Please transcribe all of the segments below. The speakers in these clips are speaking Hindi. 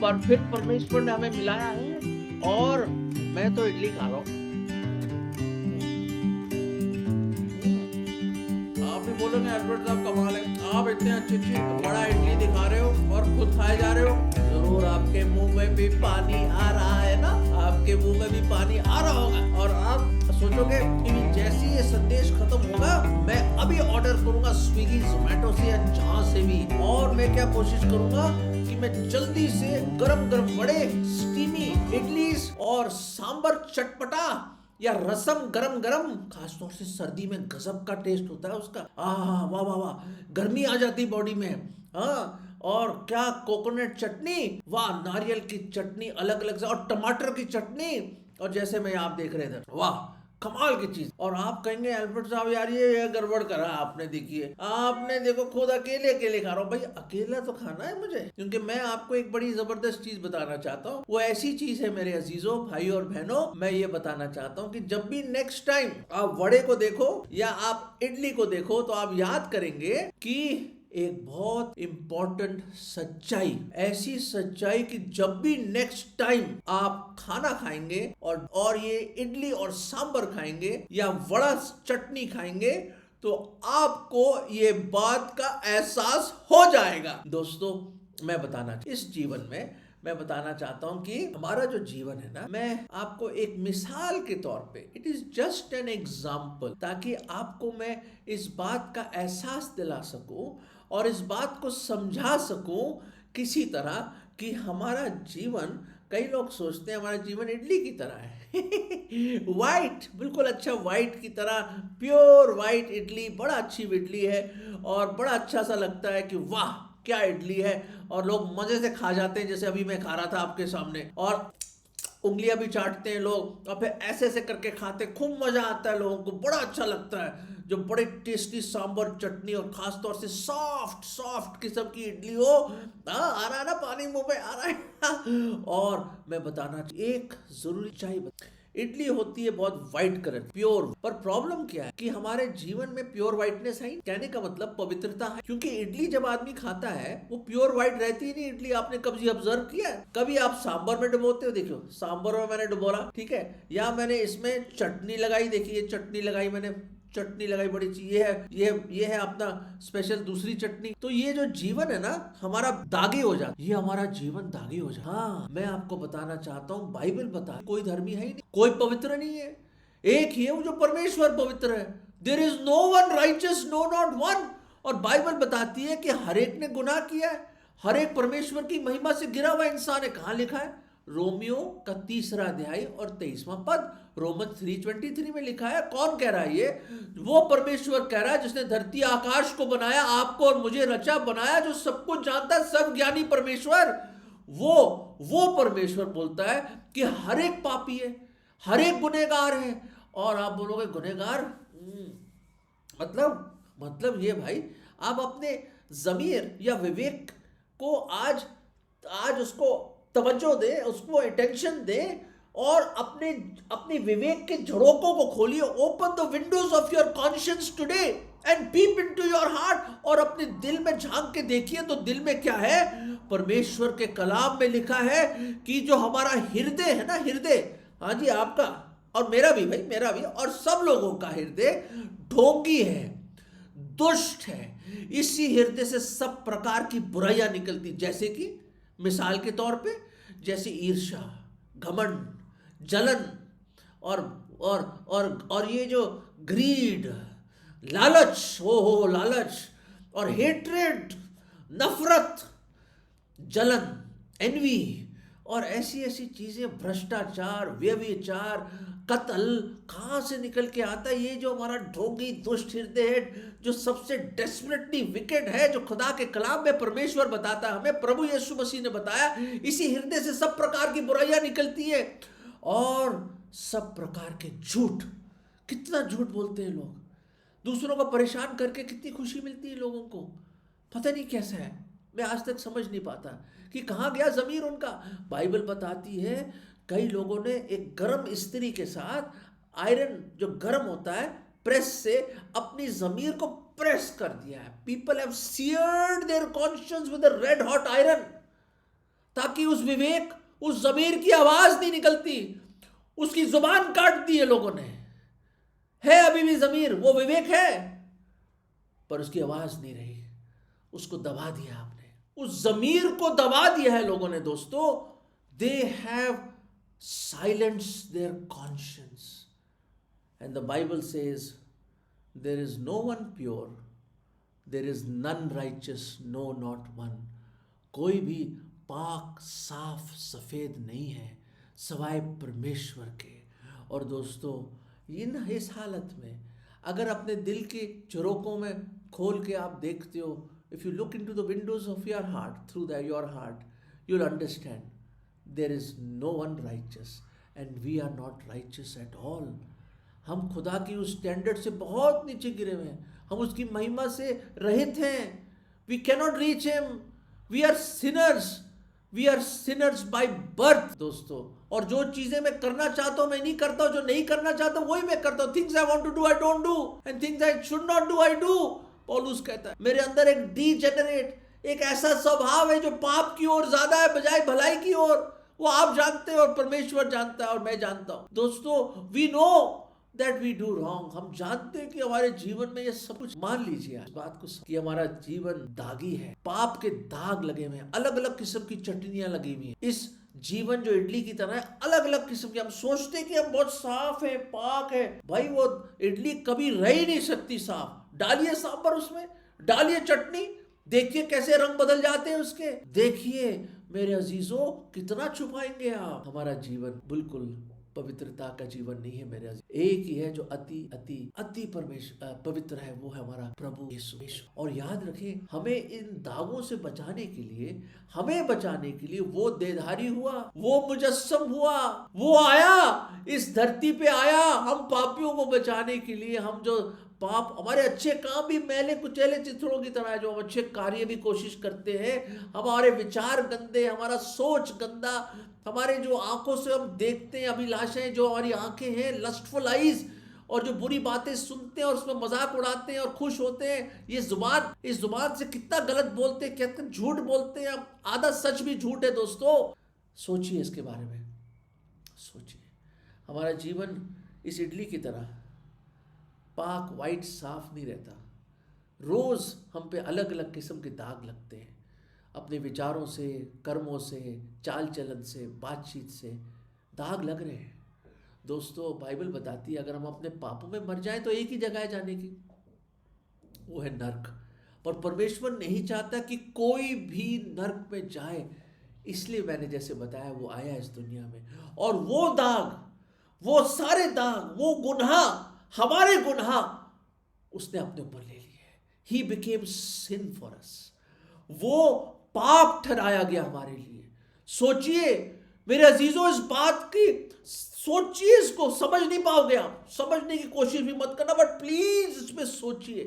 बार फिर परमेश्वर ने हमें मिलाया है और मैं तो इडली खा रहा हूँ। आप भी बोलोगे अल्बर्ट साहब कमाल है, आप इतने अच्छी बड़ा इडली दिखा रहे हो और खुद खाए जा रहे हो। जरूर आपके मुंह में भी पानी आ रहा है ना, आपके मुंह में भी पानी आ रहा होगा और आप सोचोगे कि जैसे ये संदेश खत्म होगा मैं अभी ऑर्डर करूंगा स्विगी जोमेटो से या जहां से भी, और मैं क्या कोशिश करूंगा कि मैं जल्दी से गरम गरम बड़े स्टीमी इडली और सांबर चटपटा या रसम गरम गरम, खासतौर से सर्दी में गजब का टेस्ट होता है उसका। वाह वाह वाह, गर्मी आ जाती बॉडी में। हाँ, और क्या कोकोनट चटनी, वाह, नारियल की चटनी अलग अलग से, और टमाटर की चटनी, और जैसे मैं आप देख रहे थे, वाह कमाल की चीज। और आप कहेंगे अल्बर्ट साहब यार ये गड़बड़ करा आपने, देखिए आपने, देखो खुद अकेले अकेले खा रहा हूं। भाई अकेला तो खाना है मुझे, क्योंकि मैं आपको एक बड़ी जबरदस्त चीज बताना चाहता हूँ। वो ऐसी चीज है मेरे अजीजों भाई और बहनों, मैं ये बताना चाहता हूँ कि जब भी नेक्स्ट टाइम आप वड़े को देखो या आप इडली को देखो तो आप याद करेंगे कि एक बहुत इंपॉर्टेंट सच्चाई, ऐसी सच्चाई कि जब भी नेक्स्ट टाइम आप खाना खाएंगे और ये इडली और सांबर खाएंगे या वड़ा चटनी खाएंगे तो आपको ये बात का एहसास हो जाएगा। दोस्तों मैं बताना, इस जीवन में मैं बताना चाहता हूं कि हमारा जो जीवन है ना, मैं आपको एक मिसाल के तौर पे, it is just an example, ताकि आपको मैं इस बात का एहसास दिला सकूं और इस बात को समझा सकूं किसी तरह कि हमारा जीवन, कई लोग सोचते हैं हमारा जीवन इडली की तरह है वाइट, बिल्कुल अच्छा वाइट की तरह, प्योर वाइट इडली, बड़ा अच्छी इडली है और बड़ा अच्छा सा लगता है कि वाह क्या इडली है, और लोग मजे से खा जाते हैं, जैसे अभी मैं खा रहा था आपके सामने, और उंगलियां भी चाटते हैं लोग और फिर ऐसे ऐसे करके खाते, खूब मजा आता है, लोगों को बड़ा अच्छा लगता है। जो बड़े टेस्टी सांबर चटनी और खास तौर से सॉफ्ट सॉफ्ट किस्म की इडली हो, आ रहा है ना पानी मुंह में आ रहा है और मैं बताना एक जरूरी चाहिए, इडली होती है बहुत व्हाइट कलर, प्योर, पर प्रॉब्लम क्या है कि हमारे जीवन में प्योर व्हाइटनेस है, कहने का मतलब पवित्रता है, क्योंकि इडली जब आदमी खाता है वो प्योर व्हाइट रहती ही नहीं इडली। आपने कभी ऑब्जर्व किया है? कभी आप सांबर में डुबोते हो, देखो सांबर में मैंने डुबोला, ठीक है, या मैंने इसमें चटनी लगाई, देखिए चटनी लगाई मैंने, चटनी लगाई बड़ी चीज, ये है अपना स्पेशल दूसरी चटनी। तो ये जो जीवन है ना हमारा दागी हो जाता, ये हमारा जीवन दागी हो जाता। हाँ, मैं आपको बताना चाहता हूँ, बाइबल बता, कोई धर्मी है ही नहीं, कोई पवित्र नहीं है, एक ही है वो जो परमेश्वर पवित्र है। There is no one righteous, no not one. और बाइबल बताती है कि हर एक ने गुनाह किया है, हर एक परमेश्वर की महिमा से गिरा हुआ इंसान है। कहां लिखा है? रोमियो का 3 अध्याय और 23वां पद, रोमन 3:23 में लिखा है। कौन कह रहा है ये? वो परमेश्वर कह रहा है जिसने धरती आकाश को बनाया, आपको और मुझे रचा बनाया, जो सब कुछ जानता है, सब ज्ञानी परमेश्वर। वो परमेश्वर बोलता है कि हर एक पापी है, हर एक गुनहगार है। और आप बोलोगे गुनहगार, मतलब ये भाई, आप अपने जमीर या विवेक को आज उसको तवज्जो दे, उसको अटेंशन दे और अपने विवेक के झरोकों को खोलिए। Open the windows of your conscience today and peep into your heart, और अपने दिल में झांक के देखिए तो दिल में क्या है। परमेश्वर के कलाम में लिखा है कि जो हमारा हृदय है ना, हृदय, हाँ जी आपका और मेरा भी भाई, मेरा भी और सब लोगों का हृदय ढोंगी है, दुष्ट है। इसी हृदय से सब प्रकार की बुराइयां निकलती, जैसे कि मिसाल के तौर पे, जैसे ईर्ष्या, घमंड, जलन और ये जो ग्रीड, लालच, हो लालच, और हेट्रेड, नफरत, जलन, एनवी, और ऐसी ऐसी चीजें, भ्रष्टाचार, व्यभिचार, कत्ल, कहां से निकल के आता है? ये जो हमारा ढोंगी दुष्ट हृदय है, जो सबसे डेस्परेटली विकेट है, जो खुदा के कलाम में परमेश्वर बताता है, हमें प्रभु यीशु मसीह ने बताया, इसी हृदय से सब प्रकार की बुराइयां निकलती है और सब प्रकार के झूठ। कितना झूठ बोलते हैं लोग, दूसरों को परेशान करके कितनी खुशी मिलती है लोगों को, पता नहीं कैसा है, मैं आज तक समझ नहीं पाता कि कहां गया जमीर उनका। बाइबल बताती है कई लोगों ने एक गर्म इस्त्री के साथ, आयरन जो गर्म होता है, प्रेस से अपनी जमीर को प्रेस कर दिया है। People have seared their consciences with a red hot iron, ताकि उस विवेक, उस ज़मीर की आवाज नहीं निकलती। उसकी जुबान काट दी है लोगों ने। है अभी भी ज़मीर, वो विवेक है, पर उसकी आवाज नहीं रही। उसको दबा दिया आपने, उस ज़मीर को दबा दिया है लोगों ने दोस्तों। They have silenced their conscience, and the Bible says there is no one pure, there is none righteous, no not one. कोई भी पाक साफ सफेद नहीं है सवाए परमेश्वर के। और दोस्तों इस हालत में अगर अपने दिल के झरोकों में खोल के आप देखते हो, if you look into the windows of your heart, through your heart, you'll understand there is no one righteous and we are not righteous at all. हम खुदा की उस स्टैंडर्ड से बहुत नीचे गिरे हुए हैं, हम उसकी महिमा से रहित हैं। We cannot reach him. We are sinners. We are sinners by birth दोस्तों। और जो चीजें मैं करना चाहता हूं मैं नहीं करता हूं, जो नहीं करना चाहता वही मैं करता हूं। Things I want to do I don't do, and things I should not do I do. पौलुस कहता है मेरे अंदर एक डीजेनरेट, एक ऐसा स्वभाव है जो पाप की ओर ज्यादा है बजाय भलाई की ओर। वो आप जानते हैं और परमेश्वर जानता है और मैं जानता हूं दोस्तों। We know that we do wrong. हम जानते हैं कि हमारे जीवन में ये सब कुछ, मान लीजिए इस बात को कि हमारा जीवन दागी है, पाप के दाग लगे हुए हैं, अलग अलग किस्म की चटनियां लगी हुई हैं। इस जीवन जो इडली की तरह है, अलग अलग किस्म की। हम सोचते हैं कि हम बहुत साफ है, पाक है। भाई वो इडली कभी रह ही नहीं सकती साफ। डालिए सांभर उसमें, डालिए चटनी, देखिए कैसे रंग बदल जाते हैं उसके। देखिए मेरे अजीजों कितना छुपाएंगे आप। हमारा जीवन बिल्कुल पवित्रता का जीवन नहीं है मेरे अजीज। एक ही है जो अति अति अति पवित्र है, वो है हमारा प्रभु यीशु। और याद रखें हमें इन दागों से बचाने के लिए, हमें बचाने के लिए वो देहधारी हुआ, वो मुजस्सम हुआ, वो आया, इस धरती पे आया हम पापियों को बचाने के लिए। हम जो पाप, हमारे अच्छे काम भी मैले कुचैले चिथड़ों की तरह है, जो हम अच्छे कार्य भी कोशिश करते हैं, हमारे विचार गंदे, हमारा सोच गंदा, हमारे जो आंखों से हम देखते हैं अभिलाषाएं, जो हमारी आंखें हैं लस्टफुल आईज, और जो बुरी बातें सुनते हैं और उसमें मजाक उड़ाते हैं और खुश होते हैं। ये जुबान, इस जुबान से कितना गलत बोलते हैं, कहते झूठ बोलते हैं, आधा सच भी झूठ है दोस्तों। सोचिए इसके बारे में, सोचिए। हमारा जीवन इस इडली की तरह पाक वाइट साफ नहीं रहता। रोज हम पे अलग अलग किस्म के दाग लगते हैं, अपने विचारों से, कर्मों से, चाल चलन से, बातचीत से दाग लग रहे हैं दोस्तों। बाइबल बताती है अगर हम अपने पापों में मर जाएं तो एक ही जगह है जाने की, वो है नर्क। पर परमेश्वर नहीं चाहता कि कोई भी नर्क में जाए, इसलिए मैंने जैसे बताया वो आया इस दुनिया में। और वो दाग, वो सारे दाग, वो गुनाह, हमारे गुनाह उसने अपने ऊपर ले लिए। He became sin for us. वो पाप ठहराया गया हमारे लिए। सोचिए मेरे अजीजों इस बात की, सोचिए, इसको समझ नहीं पाओगे आप, समझने की कोशिश भी मत करना, बट प्लीज इसमें सोचिए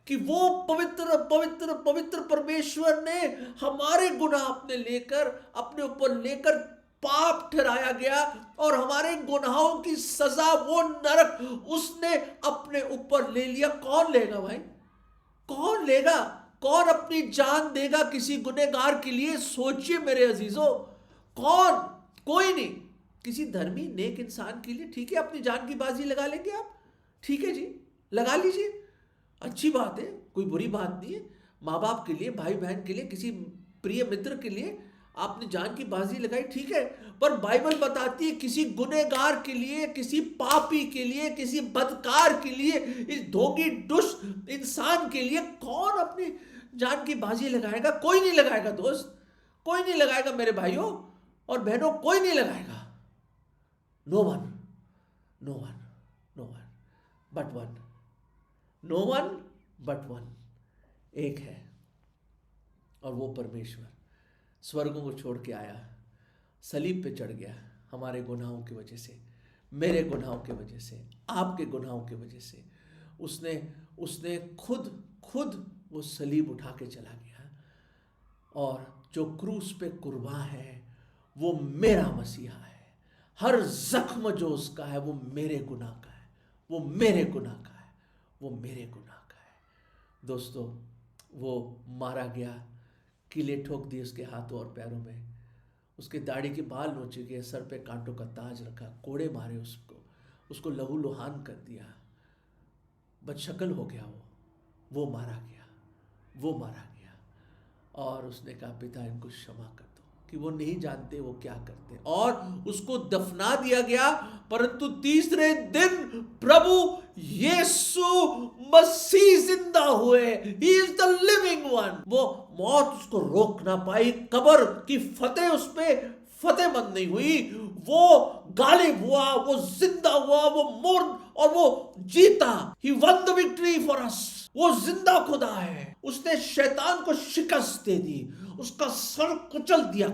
कि वो पवित्र पवित्र पवित्र परमेश्वर ने हमारे गुनाह अपने ऊपर लेकर पाप ठहराया गया, और हमारे गुनाहों की सजा, वो नरक उसने अपने ऊपर ले लिया। कौन लेगा भाई, कौन लेगा? कौन अपनी जान देगा किसी गुनहगार के लिए? सोचिए मेरे अजीजों, कौन? कोई नहीं। किसी धर्मी नेक इंसान के लिए ठीक है, अपनी जान की बाजी लगा लेंगे आप, ठीक है जी, लगा लीजिए, अच्छी बात है, कोई बुरी बात नहीं है। माँ बाप के लिए, भाई बहन के लिए, किसी प्रिय मित्र के लिए आपने जान की बाजी लगाई, ठीक है। पर बाइबल बताती है किसी गुनहगार के लिए, किसी पापी के लिए, किसी बदकार के लिए, इस धोखी दुष्ट इंसान के लिए कौन अपनी जान की बाजी लगाएगा? कोई नहीं लगाएगा दोस्त, कोई नहीं लगाएगा मेरे भाइयों और बहनों, कोई नहीं लगाएगा। No one, no one, no one but one, no one but one, एक है, और वो परमेश्वर स्वर्गों को छोड़ के आया, सलीब पे चढ़ गया हमारे गुनाहों की वजह से, मेरे गुनाहों की वजह से, आपके गुनाहों की वजह से। उसने खुद वो सलीब उठा के चला गया, और जो क्रूस पे कुर्बान है वो मेरा मसीहा है। हर जख्म जो उसका है वो मेरे गुनाह का है, वो मेरे गुनाह का है, वो मेरे गुनाह का है। दोस्तों वो मारा गया, कीले ठोक दिए उसके हाथों और पैरों में, उसके दाढ़ी के बाल नोचे गए, सर पे कांटों का ताज रखा, कोड़े मारे उसको लहू लुहान कर दिया, बदशक्ल हो गया, वो मारा गया। और उसने कहा पिता इनको क्षमा कर दो, कि वो नहीं जानते वो क्या करते हैं। और उसको दफना दिया गया। परंतु तीसरे दिन प्रभु यीशु मसीह जिंदा हुए। He is the living one. वो मौत उसको रोक ना पाई, कब्र की फतेह उस पे फतेहमंद नहीं हुई। वो गालिब हुआ, वो जिंदा हुआ, वो मुर्द और वो जीता। He won the victory for us. वो जिंदा खुदा है। उसने शैतान को शिकस्त दे दी, उसका सर कुचल दिया।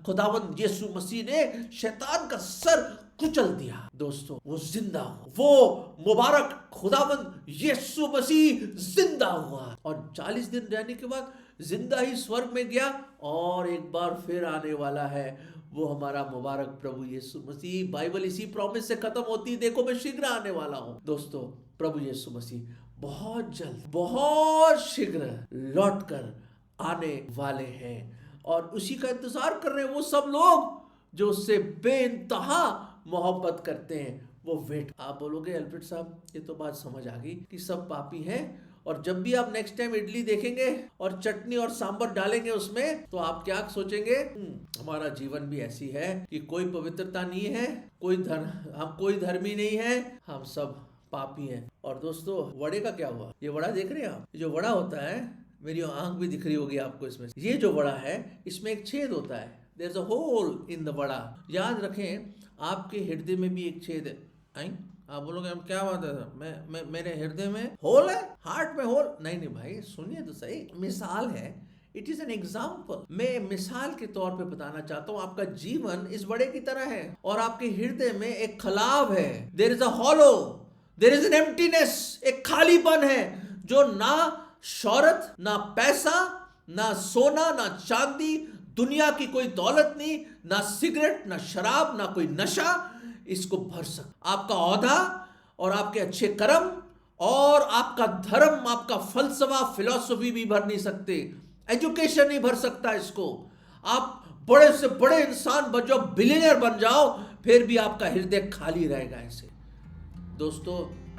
खुदावंद यीशु मसीह ने शैतान का सर कुचल दिया। दोस्तों वो जिंदा हुआ, वो मुबारक खुदावंद यीशु मसीह जिंदा हुआ। और 40 दिन रहने के बाद जिंदा ही स्वर्ग में गया और एक बार फिर आने वाला है, वो हमारा मुबारक प्रभु यीशु मसीह। बाइबल इसी प्रॉमिस से खत्म होती है, देखो मैं शीघ्र आने वाला हूं। दोस्तों प्रभु यीशु मसीह बहुत जल्द, बहुत शीघ्र लौटकर आने वाले हैं और उसी का इंतजार कर रहे हैं वो सब लोग जो उससे बेइंतहा मोहब्बत करते हैं। वो वेट। आप बोलोगे एल्फ्रेड साहब ये तो बात समझ आ गई कि सब पापी हैं, और जब भी आप नेक्स्ट टाइम इडली देखेंगे और चटनी और सांबर डालेंगे उसमें, तो आप क्या सोचेंगे? हमारा जीवन भी ऐसी है कि कोई पवित्रता नहीं है, हम कोई धर्मी नहीं है, हम सब पापी हैं। और दोस्तों वड़े का क्या हुआ? ये वड़ा देख रहे हैं आप? जो वड़ा होता है, मेरी आंख भी दिख रही होगी आपको इसमें, ये जो वड़ा है इसमें एक छेद होता है। There is a hole in the vada. याद रखें आपके हृदय में भी एक छेद है। आप बोलोगे हम क्या बात है, मेरे हृदय में होल है, हार्ट में होल? नहीं भाई सुनिए तो सही, मिसाल है, इट इज एन एग्जाम्पल। मैं मिसाल के तौर पे बताना चाहता हूँ आपका जीवन इस बड़े की तरह है और आपके हृदय में एक खलाव है। There is a hollow, there is an emptiness, एक खालीपन है जो ना शौहरत, ना पैसा, ना सोना, ना चांदी, दुनिया की कोई दौलत नहीं, ना सिगरेट, ना शराब, ना कोई नशा इसको भर सकता। आपका औहदा और आपके अच्छे कर्म और आपका धर्म, आपका फलसफा, फिलॉसफी भी भर नहीं सकते, एजुकेशन नहीं भर सकता इसको। आप बड़े से बड़े इंसान बन जाओ, बिलियनर बन जाओ, फिर भी आपका हृदय खाली रहेगा ऐसे। दोस्तों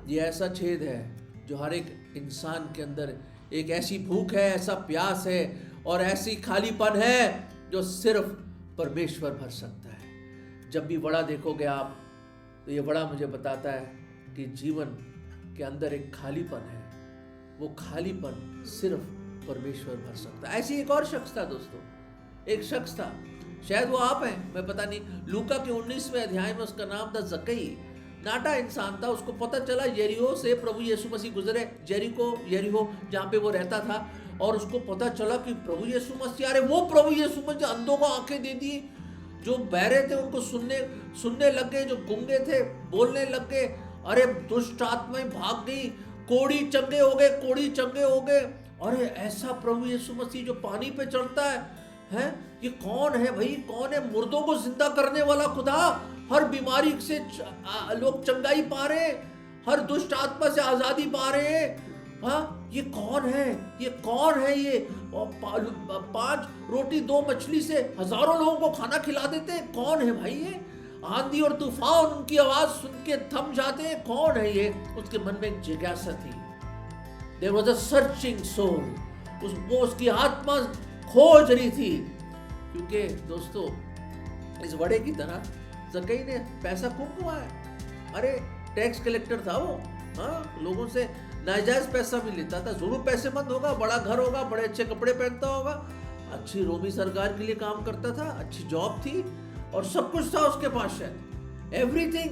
ये ऐसा छेद है जो हर एक इंसान के अंदर एक ऐसी भूख है, ऐसा प्यास है और ऐसी खालीपन है जो सिर्फ परमेश्वर भर सकता है। जब भी बड़ा देखोगे आप तो ये बड़ा मुझे बताता है कि जीवन के अंदर एक खालीपन है, वो खालीपन सिर्फ परमेश्वर भर सकता है। ऐसी एक और शख्स था दोस्तों, एक शख्स था, शायद वो आप हैं, मैं पता नहीं। लूका के 19वें अध्याय में उसका नाम था जक्कई। नाटा इंसान था। उसको पता चला यरीहो से प्रभु यीशु मसीह गुजरे, यरीहो जहाँ पे वो रहता था, और उसको पता चला कि प्रभु यीशु मसीह, अरे वो प्रभु यीशु मसीह अंधों को आंखें दे दी, जो बहरे थे उनको सुनने लग गए, जो गूंगे थे बोलने लग गए, अरे दुष्ट आत्माएं भाग गई, कोढ़ी चंगे हो गए। अरे ऐसा प्रभु यीशु मसीह जो पानी पे चलता है ये कौन है भाई? कौन है? मुर्दों को जिंदा करने वाला खुदा। हर बीमारी से लोग चंगाई पा रहे, हर दुष्ट आत्मा से आजादी पा रहे हैं। हाँ ये कौन है? ये 5 रोटी 2 मछली से हजारों लोगों को खाना खिला देते हैं। कौन है भाई ये? आंधी और तूफान उनकी आवाज सुन के थम जाते हैं। कौन है ये? उसके मन में एक जिज्ञासा थी। There was a searching soul. वो उसकी आत्मा खोज रही थी। क्योंकि दोस्तों इस वड़े की तरह जक्कई ने पैसा खूब कमाया। अरे टैक्स कलेक्टर था वो, हाँ लोगों से नाजायज पैसा भी लेता था। जरूर पैसेमंद होगा, बड़ा घर होगा, बड़े अच्छे कपड़े पहनता होगा, अच्छी रोमी सरकार के लिए काम करता था, अच्छी जॉब थी और सब कुछ था उसके पास, शायद एवरीथिंग,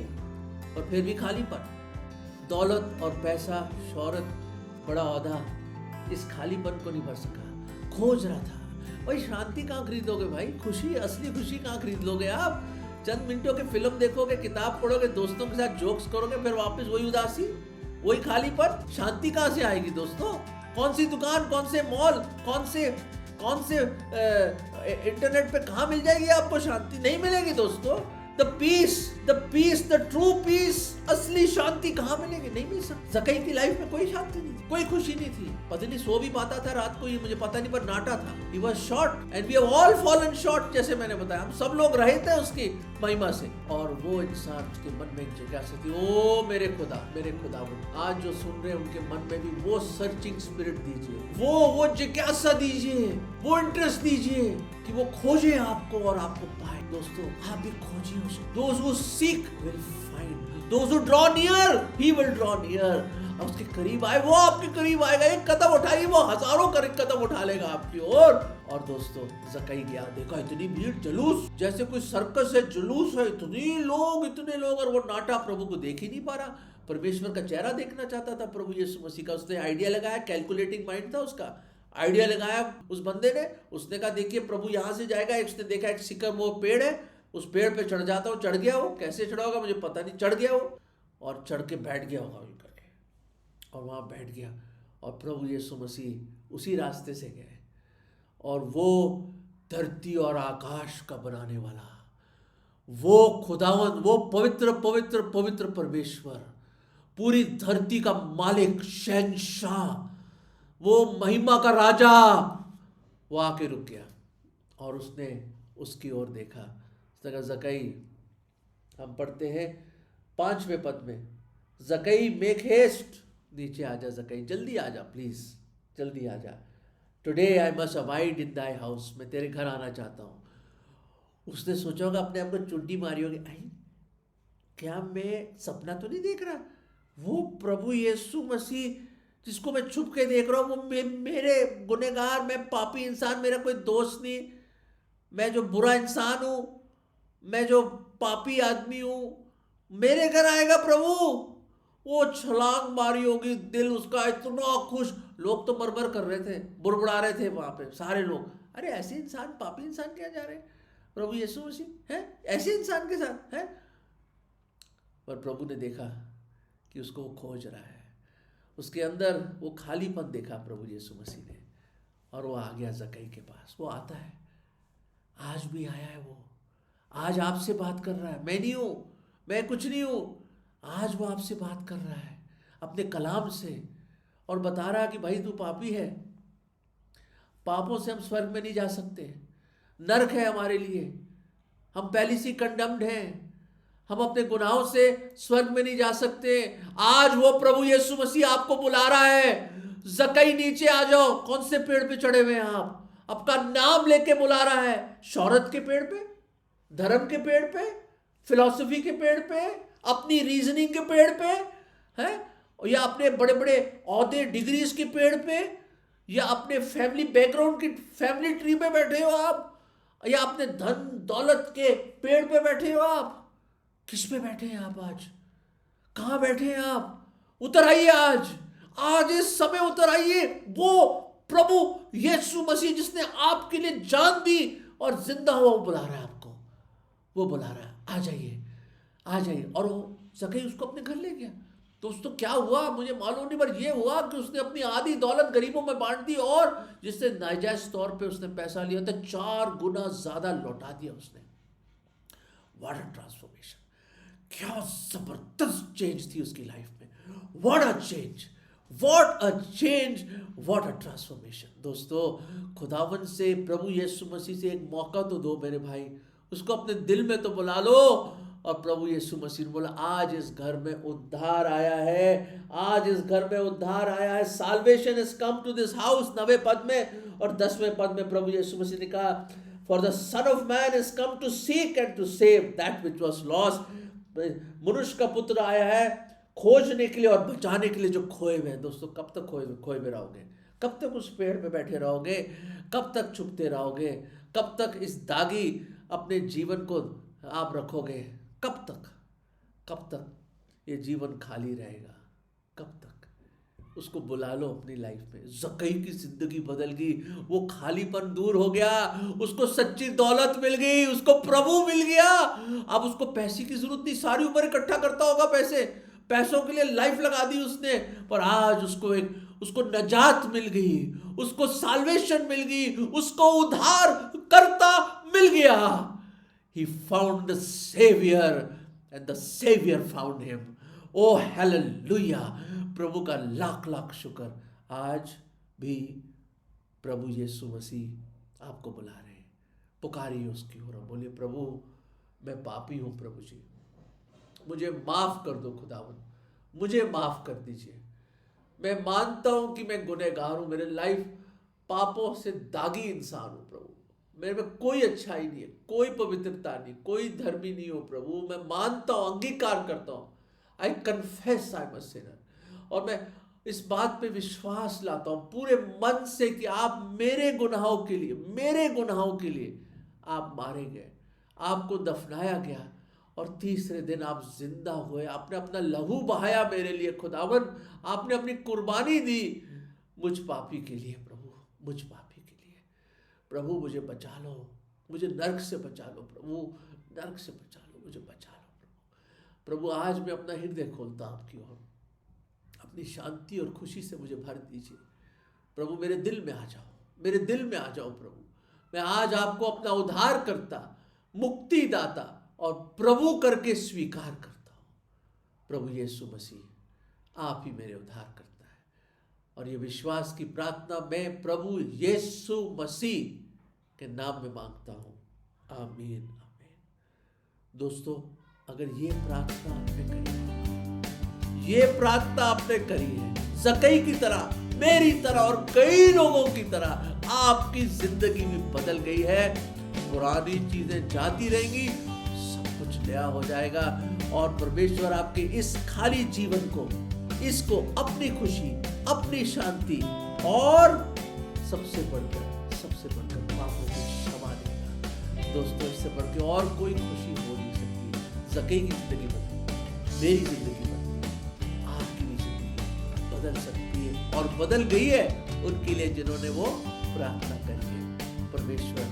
और फिर भी खालीपन। दौलत और पैसा, शोहरत, बड़ा औहदा, इस खालीपन को नहीं भर सका। खोज रहा था। भाई शांति कहाँ खरीदोगे भाई? खुशी, असली खुशी कहाँ खरीद लोगे आप? चंद मिनटों की फिल्म देखोगे, किताब पढ़ोगे, दोस्तों के साथ जोक्स करोगे, फिर वापस वही उदासी, वही खालीपन। शांति कहाँ से आएगी दोस्तों? कौन सी दुकान, कौन से मॉल, कौन से इंटरनेट पे कहाँ मिल जाएगी आपको शांति? नहीं मिलेगी दोस्तों। The peace the peace, the true peace, असली शांति कहाँ मिलेगी? नहीं मिल सकती। ज़कई की लाइफ में कोई शांति नहीं थी, कोई खुशी नहीं थी। पता नहीं सो भी पाता था रात को, ये मुझे पता नहीं, पर नाटा था। He was short and we have all fallen short, जैसे मैंने बताया, हम सब लोग रहे थे उसकी महिमा से। और वो इंसान के मन में एक जिज्ञासा थी, ओ मेरे खुदा, मेरे खुदा, आज जो सुन रहे हैं उनके मन में भी वो सर्चिंग स्पिरिट दीजिए, वो जिज्ञासा दीजिए, वो इंटरेस्ट दीजिए कि वो खोजे आपको और आपको पाए। दोस्तों, आप भी खोजिए उसको। Those who seek will find, those who draw near, he will draw near। अब उसके करीब आए, वो आपके करीब आएगा। एक कदम उठाइए, वो हजारों कदम उठा लेगा आपकी ओर। और दोस्तों, ज़कई गया, देखा इतनी भीड़, जुलूस, जैसे कोई सर्कस है, जुलूस है, इतने लोग, और वो नाटा प्रभु को देख ही नहीं पा रहा। परमेश्वर का चेहरा देखना चाहता था प्रभु यीशु मसीह का। उसने आइडिया लगाया, कैलकुलेटिंग माइंड था उसका, आइडिया लगाया उस बंदे ने। उसने कहा देखिए प्रभु यहाँ से जाएगा, उसने देखा एक सिकमोर पेड़ है, उस पेड़ पे चढ़ जाता हूँ। चढ़ गया वो, कैसे चढ़ा होगा मुझे पता नहीं, चढ़ गया वो और चढ़ के बैठ गया होगा करके, और वहाँ बैठ गया। और प्रभु यीशु मसीह उसी रास्ते से गए, और वो धरती और आकाश का बनाने वाला, वो खुदावन, वो पवित्र पवित्र पवित्र परमेश्वर, पूरी धरती का मालिक, शहंशाह, वो महिमा का राजा, वो आके रुक गया और उसने उसकी ओर देखा। ज़कई, हम पढ़ते हैं 5वें पद में, ज़कई मेक हेस्ट, नीचे आ जा ज़कई, जल्दी आ जा प्लीज, जल्दी आ जा। Today I must avoid in Dai house, मैं तेरे घर आना चाहता हूँ। उसने सोचा होगा, अपने आप को चुंडी मारी होगी, आई क्या मैं सपना तो नहीं देख रहा? वो प्रभु यीशु मसीह जिसको मैं छुप के देख रहा हूँ, वो मेरे गुनहगार, मैं पापी इंसान, मेरा कोई दोष नहीं, मैं जो बुरा इंसान हूँ, मैं जो पापी आदमी हूँ, मेरे घर आएगा प्रभु। वो छलांग मारी होगी, दिल उसका इतना खुश। लोग तो मरमर कर रहे थे, बुड़बुड़ा रहे थे वहां पे सारे लोग, अरे ऐसे इंसान, पापी इंसान क्या जा रहे हैं प्रभु यीशु मसीह, है ऐसे इंसान के साथ है। पर प्रभु ने देखा कि उसको वो खोज रहा है, उसके अंदर वो खालीपन देखा प्रभु यीशु मसीह ने, और वो आ गया ज़कई के पास। वो आता है, आज भी आया है वो, आज आपसे बात कर रहा है। मैं नहीं हूँ, मैं कुछ नहीं हूँ, आज वो आपसे बात कर रहा है अपने कलाम से, और बता रहा कि भाई तू पापी है, पापों से हम स्वर्ग में नहीं जा सकते, नरक है हमारे लिए, हम पहले से कंडम्ड हैं, हम अपने गुनाहों से स्वर्ग में नहीं जा सकते। आज वो प्रभु यीशु मसीह आपको बुला रहा है, ज़कई नीचे आ जाओ। कौन से पेड़ पे चढ़े हुए हैं आप? आपका नाम लेके बुला रहा है। शोहरत के पेड़ पे, धर्म के पेड़ पे, फिलॉसफी के पेड़ पे, अपनी रीजनिंग के पेड़ पे है, या अपने बड़े बड़े औहदे डिग्रीज के पेड़ पे, या अपने फैमिली बैकग्राउंड की फैमिली ट्री पे बैठे हो आप, या अपने धन दौलत के पेड़ पे बैठे हो आप? किस पे बैठे हैं आप आज? कहां बैठे हैं आप? उतर आइए आज इस समय उतर आइए। वो प्रभु यीशु मसीह जिसने आपके लिए जान दी और जिंदा हुआ, वो बुला रहा है आपको, वो बुला रहा है, आ जाइए, आ जाइए। और वो ज़कई उसको अपने घर ले गया। दोस्तों क्या हुआ मुझे मालूम नहीं, पर यह हुआ कि उसने अपनी आधी दौलत गरीबों में बांट दी, और जिससे नाजायज तौर पे उसने पैसा लिया था 4 गुना ज्यादा लौटा दिया उसने। व्हाट अ ट्रांसफॉर्मेशन, क्या जबरदस्त चेंज थी उसकी लाइफ में। What a change, what a change, what a transformation. दोस्तों, खुदावन से, प्रभु यीशु मसीह से एक मौका तो दो मेरे भाई, उसको अपने दिल में तो बुला लो। और प्रभु यीशु मसीह ने बोला, आज इस घर में उद्धार आया है, आज इस घर में उद्धार आया है। Salvation is come to this house, 9वें पद में। और 10वें पद में प्रभु यीशु मसीह ने कहा, for the son of man is come to seek and to save that which was lost. मनुष्य का पुत्र आया है खोजने के लिए और बचाने के लिए जो खोए हुए हैं। दोस्तों कब तक खोए हुए रहोगे? कब तक उस पेड़ पे बैठे रहोगे? कब तक छुपते रहोगे? कब तक इस दागी अपने जीवन को आप रखोगे? कब तक ये जीवन खाली रहेगा? कब तक? उसको बुला लो अपनी लाइफ में। ज़कई की जिंदगी बदल गई, वो खालीपन दूर हो गया, उसको सच्ची दौलत मिल गई, उसको प्रभु मिल गया। अब उसको पैसे की जरूरत नहीं, सारी उम्र इकट्ठा करता होगा पैसों के लिए लाइफ लगा दी उसने, पर आज उसको नजात मिल गई, उसको साल्वेशन मिल गई, उसको उद्धार करता मिल गया। He found the Savior and the Savior found him. Oh hallelujah! प्रभु का लाख लाख शुक्र। आज भी प्रभु यीशु मसीह आपको बुला रहे हैं, पुकारिए उसकी ओर, बोलिए प्रभु मैं पापी हूँ, प्रभु जी मुझे माफ कर दो, खुदावन मुझे माफ कर दीजिए। मैं मानता हूं कि मैं गुनहगार हूं, मेरे लाइफ पापों से दागी इंसान हूं प्रभु, मेरे में कोई अच्छाई नहीं है, कोई पवित्रता नहीं, कोई धर्मी नहीं हो प्रभु। मैं मानता हूं, अंगीकार करता हूं, I confess I am a Sinner, और मैं इस बात पे विश्वास लाता हूं पूरे मन से कि आप मेरे गुनाहों के लिए आप मारे गए, आपको दफनाया गया और तीसरे दिन आप जिंदा हुए। आपने अपना लहू बहाया मेरे लिए खुदावन, आपने अपनी कुर्बानी दी मुझ पापी के लिए प्रभु, मुझ पापी के लिए। प्रभु मुझे बचा लो, मुझे नरक से बचा लो प्रभु, नरक से बचा लो, मुझे बचा लो प्रभु। प्रभु आज मैं अपना हृदय खोलता हूं आपकी ओर, अपनी शांति और खुशी से मुझे भर दीजिए प्रभु। मेरे दिल में आ जाओ, मेरे दिल में आ जाओ प्रभु। मैं आज आपको अपना उद्धारकर्ता, मुक्तिदाता और प्रभु करके स्वीकार करता हूं। प्रभु यीशु मसीह आप ही मेरे उद्धार करता है, और ये विश्वास की प्रार्थना मैं प्रभु यीशु मसीह के नाम में मांगता हूं, आमीन आमीन। दोस्तों अगर ये प्रार्थना आपने करी है, ये प्रार्थना आपने करी है, ज़कई की तरह, मेरी तरह और कई लोगों की तरह आपकी जिंदगी भी बदल गई है। पुरानी चीजें जाती रहेंगी, कुछ नया हो जाएगा, और परमेश्वर आपके इस खाली जीवन को, इसको अपनी खुशी, अपनी शांति और सबसे बढ़कर पापों की क्षमा देगा। दोस्तों इससे बढ़ के और कोई खुशी हो नहीं सकती। ज़कई की जिंदगी बदली, मेरी जिंदगी बदली, आपकी भी जिंदगी बदल सकती है और बदल गई है उनके लिए जिन्होंने वो प्रार्थना करी है। परमेश्वर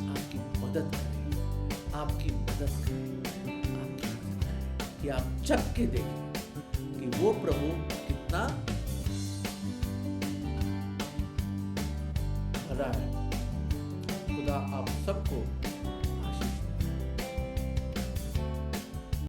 आपकी मदद करें, आपकी मदद करें, कि आप चख के देखें कि वो प्रभु कितना भला है। खुदा आप सबको